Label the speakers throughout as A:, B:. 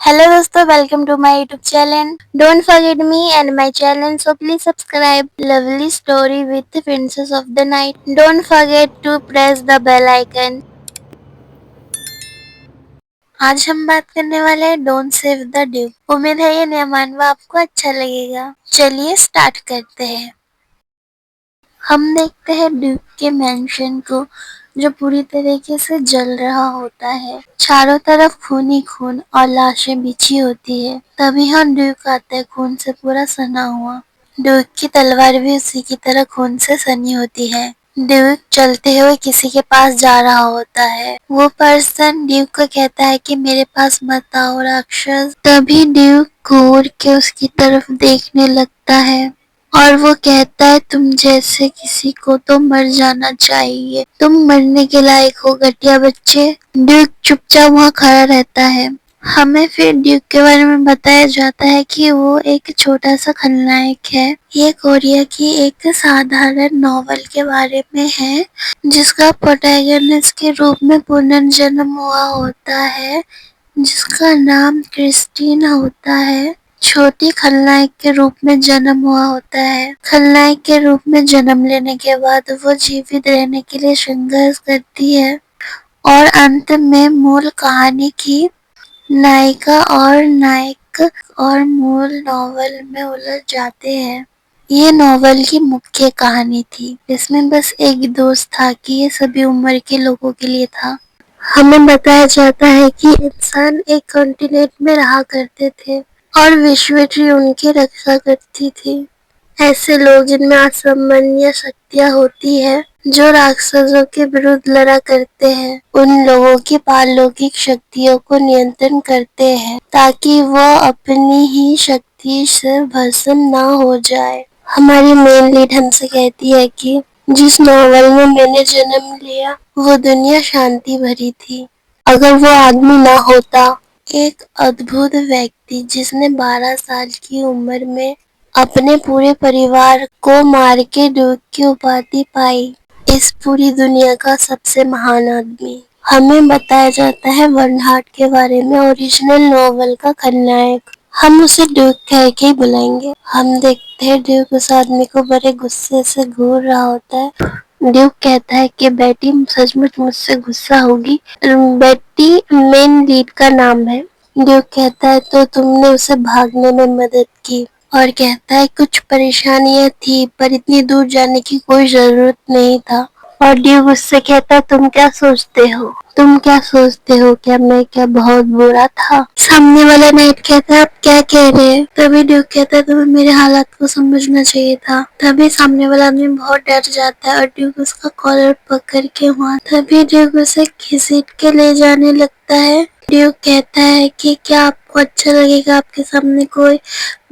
A: Hello दोस्तों, welcome to my YouTube channel. Don't forget me and my channel, so please subscribe lovely story with princess of the night. Don't forget to press the bell icon. आज हम बात करने वाले हैं don't save the Duke. उम्मीद है ये नया मानवा आपको अच्छा लगेगा। चलिए स्टार्ट करते हैं। हम देखते हैं ड्यूक के मैंशन को, जो पूरी तरीके से जल रहा होता है। चारों तरफ खून ही खून और लाशें बिछी होती है। तभी हम ड्यूक आता है, खून से पूरा सना हुआ। ड्यूक की तलवार भी उसी की तरह खून से सनी होती है। ड्यूक चलते हुए किसी के पास जा रहा होता है। वो पर्सन ड्यूक को कहता है कि मेरे पास मत आओ राक्षस। तभी ड्यूक घूर के उसकी तरफ देखने लगता है और वो कहता है तुम जैसे किसी को तो मर जाना चाहिए। तुम मरने के लायक हो घटिया बच्चे। ड्यूक चुपचाप वहाँ खड़ा रहता है। हमें फिर ड्यूक के बारे में बताया जाता है कि वो एक छोटा सा खलनायक है। ये कोरिया की एक साधारण नॉवल के बारे में है, जिसका प्रोटैगनिस्ट के रूप में पुनर्जन्म हुआ होता है, जिसका नाम क्रिस्टीन होता है। छोटी खलनायक के रूप में जन्म हुआ होता है। खलनायक के रूप में जन्म लेने के बाद वो जीवित रहने के लिए संघर्ष करती है और अंत में मूल कहानी की नायिका और नायक और मूल नॉवल में उलझ जाते हैं। ये नॉवल की मुख्य कहानी थी। इसमें बस एक दोस्त था कि ये सभी उम्र के लोगों के लिए था। हमें बताया जाता है कि इंसान एक कॉन्टिनेंट में रहा करते थे और विश्व ट्री उनकी रक्षा करती थी। ऐसे लोग जिनमें असामान्य शक्तियाँ होती है, जो राक्षसों के विरुद्ध लड़ा करते हैं, उन लोगों की पारलौकिक शक्तियों को नियंत्रण करते हैं ताकि वह अपनी ही शक्ति से भस्म ना हो जाए। हमारी मेन लीड हमसे कहती है कि जिस नॉवल में मैंने जन्म लिया वो दुनिया शांति भरी थी। अगर वो आदमी ना होता, एक अद्भुत व्यक्ति जिसने 12 साल की उम्र में अपने पूरे परिवार को मार के ड्यूक की उपाधि पाई, इस पूरी दुनिया का सबसे महान आदमी। हमें बताया जाता है बर्नहार्ड के बारे में, ओरिजिनल नॉवल का खलनायक। हम उसे ड्यूक कह के ही बुलाएंगे। हम देखते हैं ड्यूक उस आदमी को बड़े गुस्से से घूर रहा होता है। ड्यूक कहता है कि बेटी सचमुच मुझसे गुस्सा होगी। बेटी मेन लीड का नाम है। ड्यूक कहता है तो तुमने उसे भागने में मदद की, और कहता है कुछ परेशानियां थी पर इतनी दूर जाने की कोई जरूरत नहीं था। और ड्यूक उससे कहता है तुम क्या सोचते हो, तुम क्या सोचते हो, क्या मैं क्या बहुत बुरा था। सामने वाला नाइट कहता है आप क्या कह रहे हैं। तभी ड्यूक कहता है तुम्हें मेरे हालात को समझना चाहिए था। तभी सामने वाला आदमी बहुत डर जाता है और ड्यूक उसका कॉलर पकड़ के वहाँ, तभी ड्यूक उसे घसीट के ले जाने लगता है। ड्यूक कहता है कि क्या आपको अच्छा लगेगा आपके सामने कोई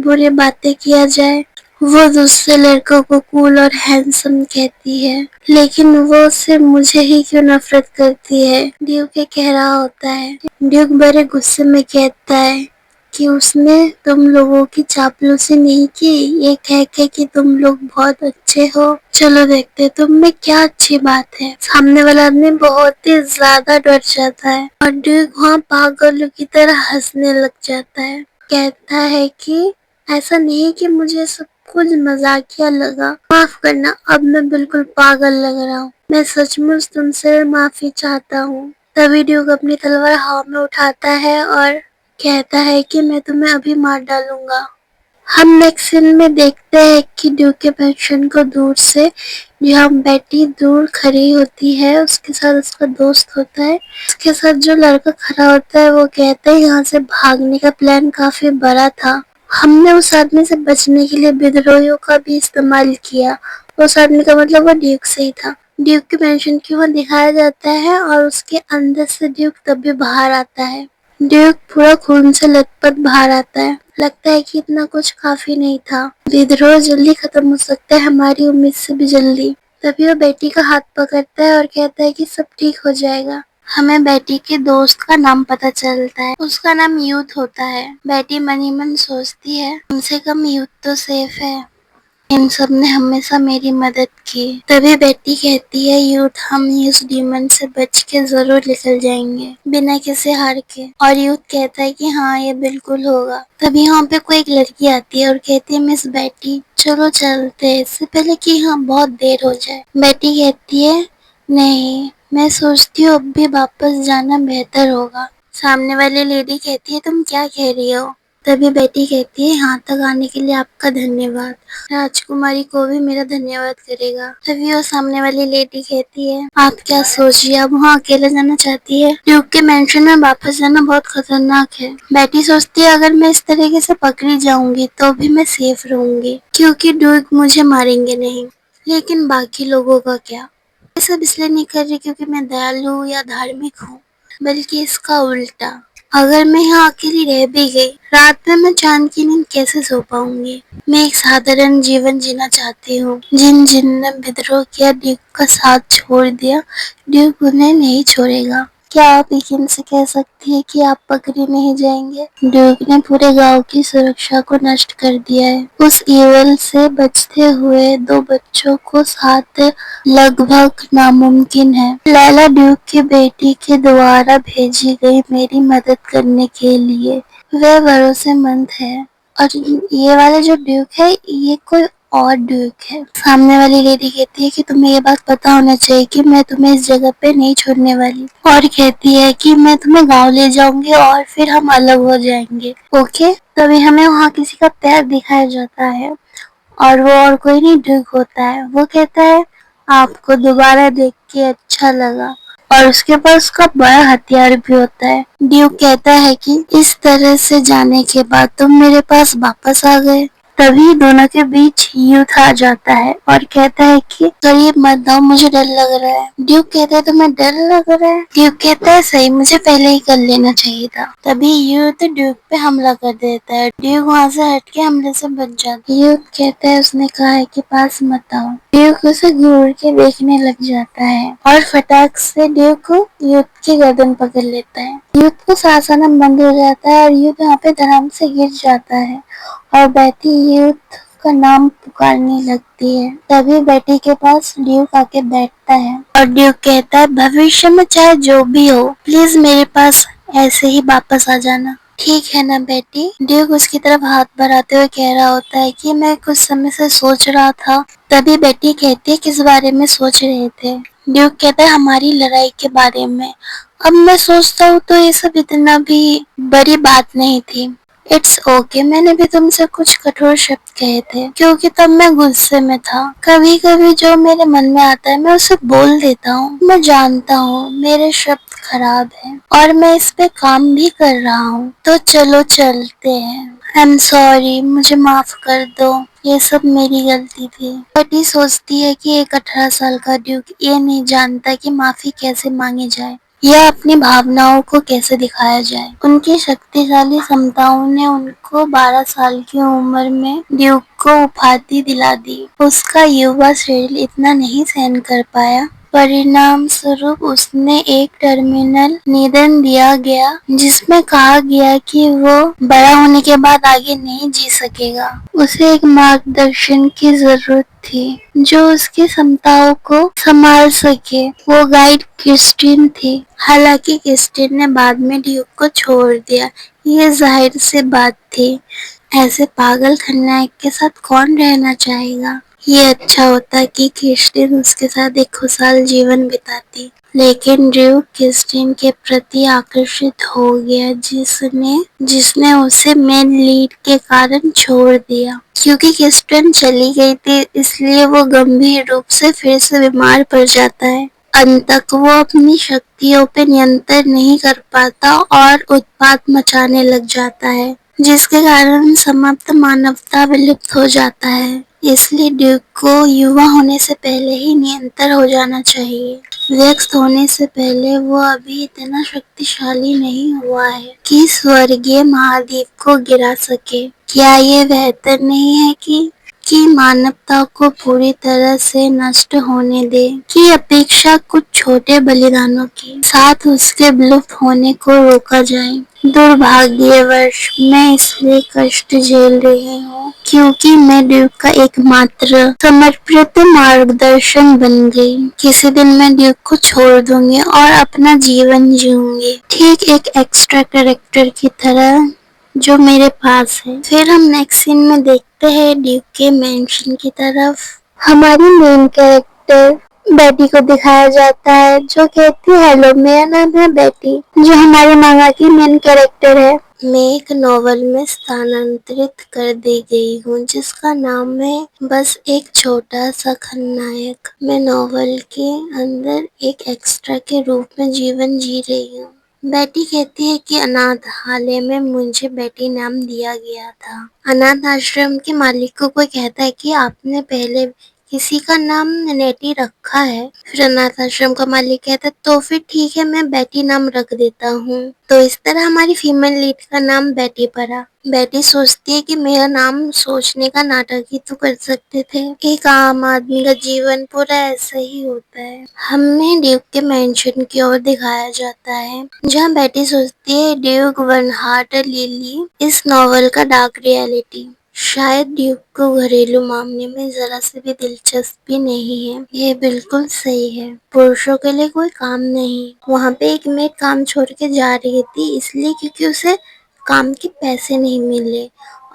A: बुरी बातें किया जाए। वो दूसरे लड़कों को कूल और हैंडसम कहती है, लेकिन वो सिर्फ मुझे ही क्यों नफरत करती है, ड्यूक ये कह रहा होता है। ड्यूक बड़े गुस्से में कहता है कि उसने तुम लोगों की चापलूसी नहीं की, ये कह के कि तुम लोग बहुत अच्छे हो। चलो देखते तुम में क्या अच्छी बात है। सामने वाला आदमी बहुत ही ज्यादा डर जाता है और ड्यूक वहाँ पागलों की तरह हंसने लग जाता है। कहता है कि ऐसा नहीं कि मुझे सब कुछ मजाकिया लगा, माफ करना, अब मैं बिल्कुल पागल लग रहा हूँ। मैं सचमुच तुमसे माफी चाहता हूँ। तभी ड्यूक अपनी तलवार हवा में उठाता है और कहता है कि मैं तुम्हें अभी मार डालूंगा। हम नेक्स्ट सीन में देखते हैं कि ड्यूक के पेंशन को दूर से जहाँ बेटी दूर खड़ी होती है, उसके साथ उसका दोस्त होता है। उसके साथ जो लड़का खड़ा होता है वो कहता है यहाँ से भागने का प्लान काफी बड़ा था। हमने उस आदमी से बचने के लिए विद्रोहियों का भी इस्तेमाल किया। उस आदमी का मतलब वो ड्यूक से ही था। ड्यूक के मेंशन की वहाँ दिखाया जाता है और उसके अंदर से ड्यूक तब भी बाहर आता है। ड्यूक पूरा खून से लथपथ बाहर आता है। लगता है कि इतना कुछ काफी नहीं था, विद्रोह जल्दी खत्म हो सकता है, हमारी उम्मीद से भी जल्दी। तभी वो बेटी का हाथ पकड़ता है और कहता है कि सब ठीक हो जाएगा। हमें बेटी के दोस्त का नाम पता चलता है। उसका नाम यूथ होता है। बेटी मन ही मन सोचती है कम से कम यूथ तो सेफ है। इन सब ने हमेशा मेरी मदद की। तभी बेटी कहती है यूथ हम इस डीमन से बच के जरूर निकल जाएंगे बिना किसी हार के। और यूथ कहता है कि हाँ ये बिल्कुल होगा। तभी यहाँ पे कोई एक लड़की आती है और कहती है मिस बेटी चलो चलते हैं इससे पहले कि हाँ बहुत देर हो जाए। बेटी कहती है नहीं, मैं सोचती हूँ अब भी वापस जाना बेहतर होगा। सामने वाली लेडी कहती है तुम क्या कह रही हो। तभी बेटी कहती है यहाँ तक आने के लिए आपका धन्यवाद। राजकुमारी को भी मेरा धन्यवाद करेगा। तभी वो सामने वाली लेडी कहती है आप क्या सोच रही है, अब वहाँ अकेले जाना चाहती है। ड्यूक के मेंशन में वापस जाना बहुत खतरनाक है। बेटी सोचती है अगर मैं इस तरीके से पकड़ी जाऊंगी तो भी मैं सेफ रहूंगी क्योंकि ड्यूक मुझे मारेंगे नहीं। लेकिन बाकी लोगों का क्या। ये सब इसलिए नहीं कर रही क्योंकि मैं दयालु या धार्मिक हूँ, बल्कि इसका उल्टा। अगर मैं यहाँ अकेली रह भी गई, रात में मैं चैन की नींद कैसे सो पाऊंगी। मैं एक साधारण जीवन जीना चाहती हूँ। जिन जिन ने विद्रोह किया ड्यूक का साथ छोड़ दिया, ड्यूक उन्हें नहीं छोड़ेगा। क्या आप यकीन से कह सकती है कि आप पकड़े नहीं जाएंगे। ड्यूक ने पूरे गांव की सुरक्षा को नष्ट कर दिया है। उस ईवल से बचते हुए 2 बच्चों को साथ लगभग नामुमकिन है। लैला ड्यूक की बेटी के द्वारा भेजी गई मेरी मदद करने के लिए। वह भरोसेमंद है। और ये वाला जो ड्यूक है ये कोई और ड्यूक है। सामने वाली लेडी कहती है कि तुम्हें ये बात पता होना चाहिए कि मैं तुम्हें इस जगह पे नहीं छोड़ने वाली। और कहती है कि मैं तुम्हें गांव ले जाऊंगी और फिर हम अलग हो जाएंगे। ओके। तभी हमें वहाँ किसी का पैर दिखाया जाता है और वो और कोई नहीं ड्यूक होता है। वो कहता है आपको दोबारा देख के अच्छा लगा। और उसके पास उसका बड़ा हथियार भी होता है। ड्यूक कहता है कि इस तरह से जाने के बाद तुम मेरे पास वापस आ गए। तभी दोनों के बीच युद्ध आ जाता है और कहता है कि करीब मत जाओ मुझे डर लग रहा है। ड्यूक कहता है तुम्हें डर लग रहा है। ड्यूक कहता है सही मुझे पहले ही कर लेना चाहिए था। तभी युद्ध ड्यूक पे हमला कर देता है। ड्यूक वहाँ से हट के हमले से बच जाता है। युद्ध कहता है उसने कहा है कि पास मत आओ। ड्यूक उसे घूर के देखने लग जाता है और फटाक से ड्यूक युद्ध की गर्दन पकड़ लेता है। युद्ध को सांस आना बंद हो जाता है और युद्ध वहाँ पे धड़ाम से गिर जाता है और बेटी युद्ध का नाम पुकारने लगती है। तभी बेटी के पास ड्यूक आके बैठता है और ड्यूक कहता है भविष्य में चाहे जो भी हो प्लीज मेरे पास ऐसे ही वापस आ जाना। ठीक है ना बेटी। ड्यूक उसकी तरफ हाथ बढ़ाते हुए कह रहा होता है कि मैं कुछ समय से सोच रहा था। तभी बेटी कहती है किस बारे में सोच रहे थे। ड्यूक कहता है हमारी लड़ाई के बारे में। अब मैं सोचता हूँ तो ये सब इतना भी बड़ी बात नहीं थी। इट्स ओके मैंने भी तुमसे कुछ कठोर शब्द कहे थे क्योंकि तब मैं गुस्से में था। कभी कभी जो मेरे मन में आता है मैं उसे बोल देता हूँ। मैं जानता हूँ मेरे शब्द खराब हैं और मैं इस पे काम भी कर रहा हूँ। तो चलो चलते हैं। आई एम सॉरी मुझे माफ कर दो। ये सब मेरी गलती थी। बेटी सोचती है कि एक 18 साल का ड्यूक ये नहीं जानता कि माफी कैसे मांगी जाए या अपनी भावनाओं को कैसे दिखाया जाए। उनकी शक्तिशाली क्षमताओं ने उनको 12 साल की उम्र में ड्यूक को उपाधि दिला दी। उसका युवा शरीर इतना नहीं सहन कर पाया। परिणाम स्वरूप उसने एक टर्मिनल निदान दिया गया जिसमें कहा गया कि वो बड़ा होने के बाद आगे नहीं जी सकेगा। उसे एक मार्गदर्शन की जरूरत थी जो उसकी क्षमताओं को संभाल सके। वो गाइड क्रिस्टीन थी। हालांकि क्रिस्टीन ने बाद में ड्यूक को छोड़ दिया। ये जाहिर सी बात थी। ऐसे पागल खलनायक के साथ कौन रहना चाहेगा। ये अच्छा होता कि क्रिस्टीन उसके साथ एक खुशहाल जीवन बिताती। लेकिन ड्यूक क्रिस्टीन के प्रति आकर्षित हो गया जिसने उसे मेन लीड के कारण छोड़ दिया। क्योंकि क्रिस्टीन चली गई थी इसलिए वो गंभीर रूप से फिर से बीमार पड़ जाता है। अंत तक वो अपनी शक्तियों पे नियंत्रण नहीं कर पाता और उत्पात मचाने लग जाता है जिसके कारण समाप्त मानवता विलुप्त हो जाता है। इसलिए ड्यूक को युवा होने से पहले ही नियंत्रण हो जाना चाहिए। व्यस्त होने से पहले वो अभी इतना शक्तिशाली नहीं हुआ है कि स्वर्गीय महाद्वीप को गिरा सके। क्या ये बेहतर नहीं है कि कि मानवता को पूरी तरह से नष्ट होने दे, की अपेक्षा कुछ छोटे बलिदानों के साथ उसके विलुप्त होने को रोका जाए। दुर्भाग्यवश मैं इसलिए कष्ट झेल रही हूँ क्योंकि मैं ड्यूक का एकमात्र समर्पित मार्गदर्शन बन गई। किसी दिन मैं ड्यूक को छोड़ दूंगी और अपना जीवन जीऊंगी, ठीक एक एक्स्ट्रा कैरेक्टर की तरह जो मेरे पास है। फिर हम नेक्स्ट सीन में देखते हैं ड्यूक के मैंशन की तरफ। हमारी मेन कैरेक्टर बेटी को दिखाया जाता है जो कहती है, हेलो मेरा नाम है बेटी, जो हमारे मांगा की मेन कैरेक्टर है। मैं एक नॉवल में स्थानांतरित कर दी गई हूँ जिसका नाम है बस एक छोटा सा खलनायक। मैं नॉवल के अंदर एक एक्स्ट्रा के रूप में जीवन जी रही हूँ। बेटी कहती है कि अनाथालय में मुझे बेटी नाम दिया गया था। अनाथ आश्रम के मालिक को कोई कहता है कि आपने पहले किसी का नाम नेटी रखा है। फिर अनाथ आश्रम का मालिक कहता है तो फिर ठीक है, मैं बेटी नाम रख देता हूँ। तो इस तरह हमारी फीमेल लीड का नाम बेटी पड़ा। बेटी सोचती है कि मेरा नाम सोचने का नाटक ही तो कर सकते थे। एक आम आदमी का जीवन पूरा ऐसा ही होता है। हमें ड्यूक के मैंशन की ओर दिखाया जाता है जहाँ बेटी सोचती है ड्यूक वन हार्ट लिली इस नॉवल का डार्क रियलिटी। शायद ड्यूक को घरेलू मामले में जरा से भी दिलचस्पी नहीं है। ये बिल्कुल सही है, पुरुषों के लिए कोई काम नहीं। वहाँ पे एक मेड काम छोड़ के जा रही थी इसलिए क्योंकि उसे काम के पैसे नहीं मिले,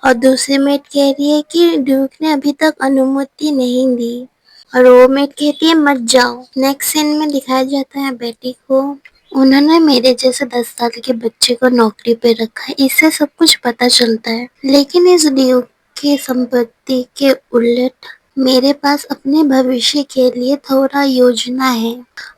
A: और दूसरी मेड कह रही है कि ड्यूक ने अभी तक अनुमति नहीं दी, और वो मेड कहती है मत जाओ। नेक्स्ट सीन में दिखाया जाता है बेटी को। उन्होंने मेरे जैसे 10 साल के बच्चे को नौकरी पे रखा है, इससे सब कुछ पता चलता है। लेकिन इस ड्यूक की संपत्ति के उलट मेरे पास अपने भविष्य के लिए थोड़ा योजना है।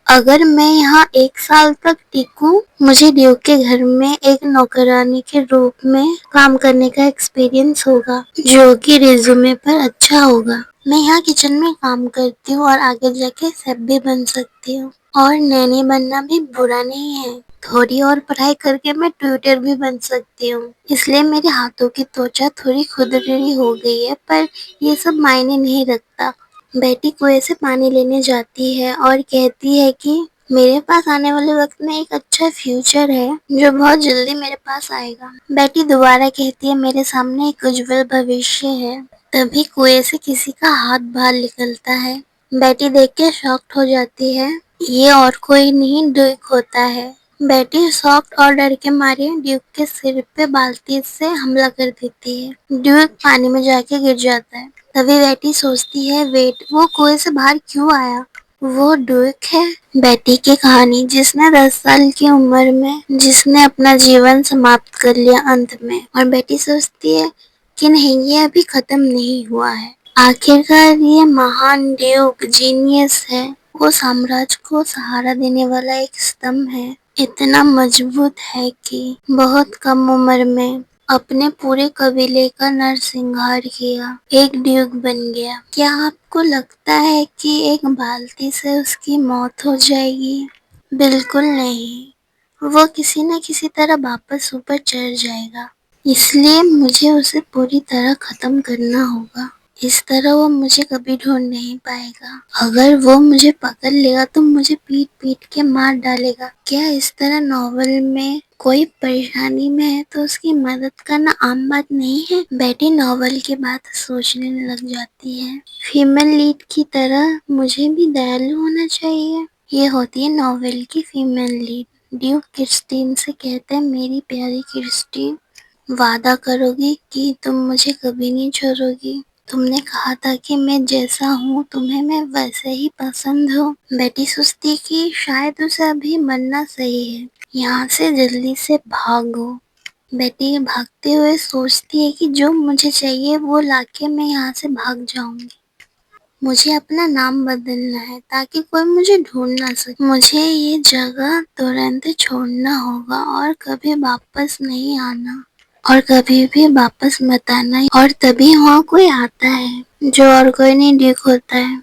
A: अगर मैं यहाँ 1 साल तक टिकूं, मुझे ड्यूक के घर में एक नौकरानी के रूप में काम करने का एक्सपीरियंस होगा जो कि रिज्यूमे पर अच्छा होगा। मैं यहाँ किचन में काम करती हूँ और आगे जाके शेफ भी बन सकती हूँ, और नैनी बनना भी बुरा नहीं है। थोड़ी और पढ़ाई करके मैं ट्यूटर भी बन सकती हूँ, इसलिए मेरे हाथों की त्वचा थोड़ी खुरदरी हो गई है, पर ये सब मायने नहीं रखता। बेटी कुएं से पानी लेने जाती है और कहती है कि मेरे पास आने वाले वक्त में एक अच्छा फ्यूचर है जो बहुत जल्दी मेरे पास आएगा। बेटी दोबारा कहती है मेरे सामने एक उज्जवल भविष्य है। तभी कुएं से किसी का हाथ बाहर निकलता है। बेटी देख के शॉक्ड हो जाती है। ये और कोई नहीं ड्यूक होता है। बेटी शॉक्ड और डर के मारे ड्यूक के सिर पे बाल्टी से हमला कर देती है। ड्यूक पानी में जाके गिर जाता है। तभी बेटी सोचती है वेट, वो कुएं से बाहर क्यों आया? वो ड्यूक है। बेटी की कहानी, जिसने 10 साल की उम्र में जिसने अपना जीवन समाप्त कर लिया अंत में, और बेटी सोचती है कि नहीं, ये अभी खत्म नहीं हुआ है। आखिरकार ये महान ड्यूक जीनियस है। वो साम्राज्य को सहारा देने वाला एक स्तंभ है, इतना मजबूत है कि बहुत कम उम्र में अपने पूरे कबीले का नरसंहार किया, एक ड्यूक बन गया। क्या आपको लगता है कि एक बाल्टी से उसकी मौत हो जाएगी? बिल्कुल नहीं, वो किसी न किसी तरह वापस ऊपर चढ़ जाएगा। इसलिए मुझे उसे पूरी तरह खत्म करना होगा। इस तरह वो मुझे कभी ढूंढ नहीं पाएगा। अगर वो मुझे पकड़ लेगा तो मुझे पीट पीट के मार डालेगा। क्या इस तरह नॉवल में कोई परेशानी में है तो उसकी मदद करना आम बात नहीं है? बेटी नॉवल की बात सोचने लग जाती है। फीमेल लीड की तरह मुझे भी दयालु होना चाहिए। ये होती है नॉवल की फीमेल लीड। ड्यूक क्रिस्टीन से कहते हैं मेरी प्यारी क्रिस्टीन, वादा करोगी कि तुम मुझे कभी नहीं छोड़ोगी? तुमने कहा था कि मैं जैसा हूँ तुम्हें मैं वैसे ही पसंद हूँ। बेटी सोचती कि शायद उसे अभी मरना सही है, यहाँ से जल्दी से भागो। बेटी भागते हुए सोचती है कि जो मुझे चाहिए वो लाके मैं यहाँ से भाग जाऊंगी। मुझे अपना नाम बदलना है ताकि कोई मुझे ढूंढ ना सके। मुझे ये जगह तुरंत छोड़ना होगा और कभी वापस नहीं आना, और कभी भी वापस मत आना। और तभी वहाँ कोई आता है जो और कोई नहीं ड्यूक होता है।